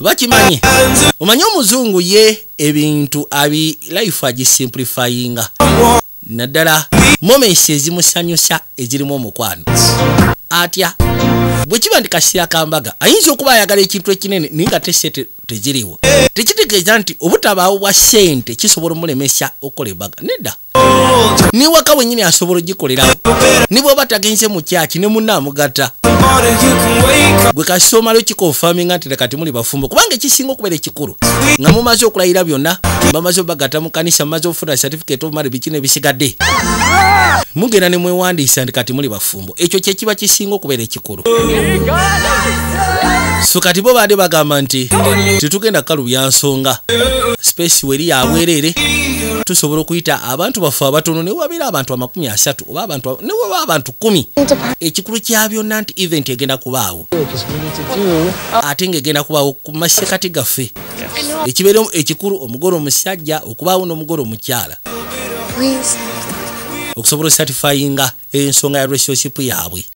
bakimanyi omanyi omuzungu ye ebintu abi life agisimplifyinga naddala moments ezimusanyusa ezirimu omukwano atya bwe kiba ndi kaseera kambaga ayinza okuba ayagala ekintu ekinene naye nga tesete teziriwo tekitegeeza nti obutabaawo bwa ssente kisobola omulemesa okukola embaga nedda ni waka wennyini asobola ogikolerawo ni bw'oba tagenze mu kyaki ne munna amugatta gwe kasomalo kikonfaminga nti lekati muli bafumbo kubanga ekisinga okubeera ekikulu nga mumaze okulayira byonna bamaze obagatta mu kanisa mumaze okufuna certificate of marriage bikino ebisigadde mugenda ne mwewandiisa nti kati muli bafumbo ekyo kye kiba kisinga okubeera ekikulu so kati bo baade bagamba nti tetugenda kalubya nsonga space weri yabwerere tusobola okuyita abantu baffe abatono ne wabeera abantu 30 oba abantu ne waba abantu 10 ekikulu kya byonna nti event egenda kubaawo ate ng'egenda kubaawo ku masekati gaffe ekibeera ekikulu omugole omusajja okubaawo n'omugole omukyala okusobola certifyinga ensonga ya relationship yaabwe